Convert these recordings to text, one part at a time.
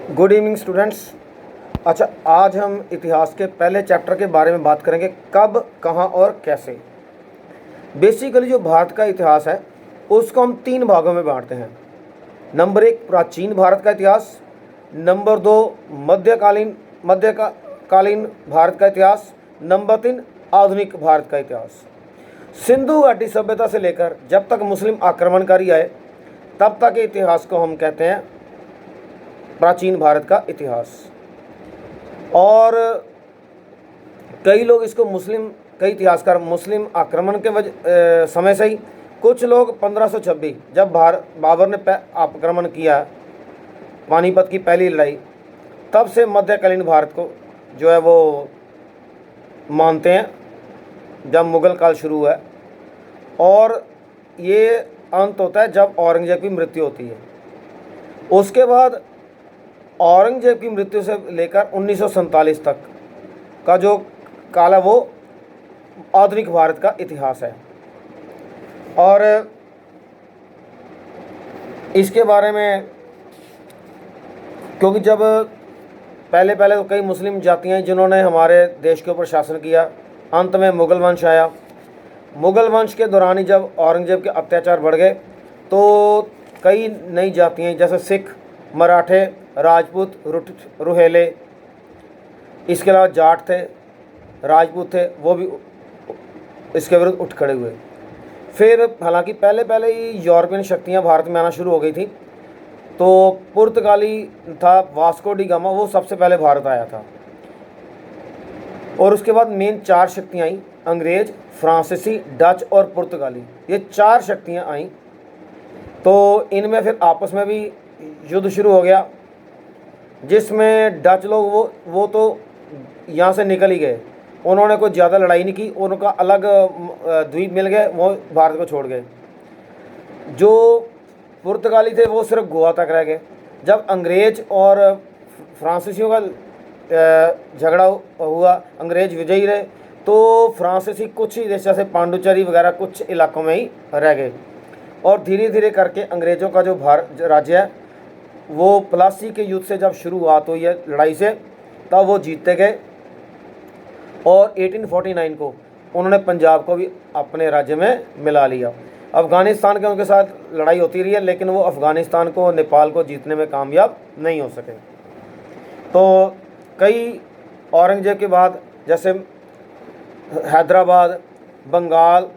Good evening students. अच्छा, आज हम इतिहास के पहले चैप्टर के बारे में बात करेंगे, कब, कहाँ और कैसे। बेसिकली जो भारत का इतिहास है उसको हम 3 भागों में बांटते हैं। नंबर 1 प्राचीन भारत का इतिहास, नंबर 2 मध्यकालीन भारत का इतिहास, नंबर 3 आधुनिक भारत का इतिहास। सिंधु घाटी सभ्यता से लेकर जब तक मुस्लिम आक्रमणकारी आए तब तक के इतिहास को हम कहते हैं प्राचीन भारत का इतिहास। और कई लोग इसको कई इतिहासकार मुस्लिम आक्रमण के समय से ही, कुछ लोग 1526 जब बाबर ने आक्रमण किया, पानीपत की पहली लड़ाई, तब से मध्यकालीन भारत को जो है वो मानते हैं, जब मुग़ल काल शुरू हुआ है। और ये अंत होता है जब औरंगजेब की मृत्यु होती है। उसके बाद औरंगजेब की मृत्यु से लेकर 1947 तक का जो काल है वो आधुनिक भारत का इतिहास है। और इसके बारे में, क्योंकि जब पहले तो कई मुस्लिम जातियाँ जिन्होंने हमारे देश के ऊपर शासन किया, अंत में मुग़ल वंश आया। मुग़ल वंश के दौरान ही जब औरंगजेब के अत्याचार बढ़ गए तो कई नई जातियाँ जैसे सिख, मराठे, राजपूत, रुहेले, इसके अलावा जाट थे, राजपूत थे, वो भी इसके विरुद्ध उठ खड़े हुए। फिर हालांकि पहले ही यूरोपियन शक्तियां भारत में आना शुरू हो गई थी। तो पुर्तगाली था वास्को डी गामा, वो सबसे पहले भारत आया था। और उसके बाद मेन 4 शक्तियाँ आई, अंग्रेज़, फ्रांसीसी, डच और पुर्तगाली। ये 4 शक्तियाँ आईं। तो इनमें फिर आपस में भी युद्ध शुरू हो गया, जिसमें डच लोग वो तो यहाँ से निकल ही गए। उन्होंने कोई ज़्यादा लड़ाई नहीं की, उनका अलग द्वीप मिल गए, वो भारत को छोड़ गए। जो पुर्तगाली थे वो सिर्फ गोवा तक रह गए। जब अंग्रेज़ और फ्रांसीसियों का झगड़ा हुआ, अंग्रेज़ विजयी रहे, तो फ्रांसीसी कुछ ही देश जैसे पांडुचेरी वगैरह कुछ इलाकों में ही रह गए। और धीरे धीरे करके अंग्रेज़ों का जो राज्य है वो प्लासी के युद्ध से जब शुरुआत हुई है लड़ाई से, तब वो जीतते गए। और 1849 को उन्होंने पंजाब को भी अपने राज्य में मिला लिया। अफ़गानिस्तान के उनके साथ लड़ाई होती रही है, लेकिन वो अफ़गानिस्तान को, नेपाल को जीतने में कामयाब नहीं हो सके। तो कई औरंगजेब के बाद जैसे हैदराबाद, बंगाल,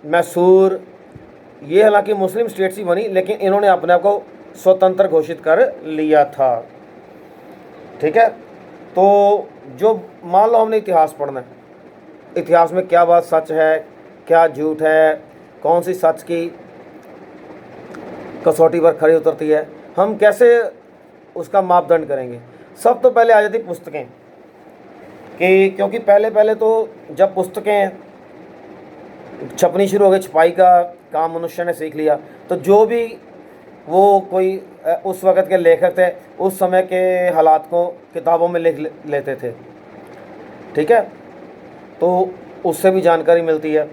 मैसूर, ये हालांकि मुस्लिम स्टेट्स ही बनी, लेकिन इन्होंने अपने आप को स्वतंत्र घोषित कर लिया था। ठीक है। तो जो मान लो हमने इतिहास पढ़ना है, इतिहास में क्या बात सच है, क्या झूठ है, कौन सी सच की कसौटी पर खरी उतरती है, हम कैसे उसका मापदंड करेंगे। सब तो पहले आ जाती पुस्तकें, क्योंकि पहले तो जब पुस्तकें छपनी शुरू हो गई, छपाई का काम मनुष्य ने सीख लिया, तो जो भी वो कोई उस वक़्त के लेखक थे, उस समय के हालात को किताबों में लिख लेते थे। ठीक है। तो उससे भी जानकारी मिलती है।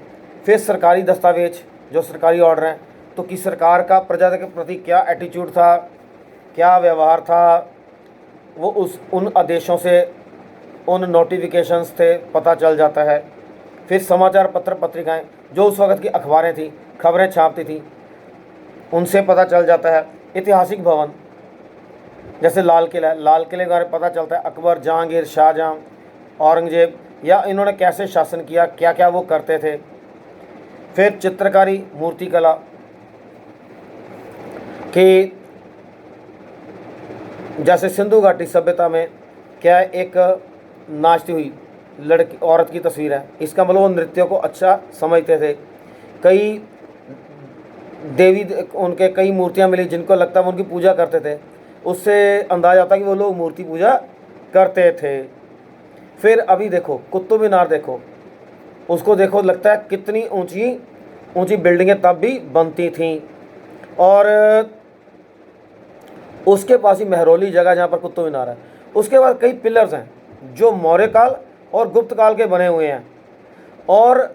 फिर सरकारी दस्तावेज, जो सरकारी ऑर्डर हैं, तो कि सरकार का प्रजा के प्रति क्या एटीट्यूड था, क्या व्यवहार था, वो उन आदेशों से, उन नोटिफिकेशंस थे पता चल जाता है। फिर समाचार पत्र पत्रिकाएं, जो उस वक़्त की अखबारें थी, खबरें छापती थी, उनसे पता चल जाता है। ऐतिहासिक भवन जैसे लाल किला है, लाल किले के बारे में पता चलता है, अकबर, जहांगीर, शाहजहां, औरंगजेब, या इन्होंने कैसे शासन किया, क्या क्या वो करते थे। फिर चित्रकारी, मूर्तिकला कि जैसे सिंधु घाटी सभ्यता में क्या एक नाचती हुई लड़की, औरत की तस्वीर है, इसका मतलब वो नृत्यों को अच्छा समझते थे। कई देवी, उनके कई मूर्तियां मिली जिनको लगता है वो उनकी पूजा करते थे, उससे अंदाजा आता है कि वो लोग मूर्ति पूजा करते थे। फिर अभी देखो कुतुब मीनार, देखो उसको, देखो लगता है कितनी ऊंची बिल्डिंगें तब भी बनती थीं। और उसके पास ही महरौली जगह जहाँ पर कुतुब मीनार है, उसके बाद कई पिलर्स हैं जो मौर्य काल और गुप्त काल के बने हुए हैं। और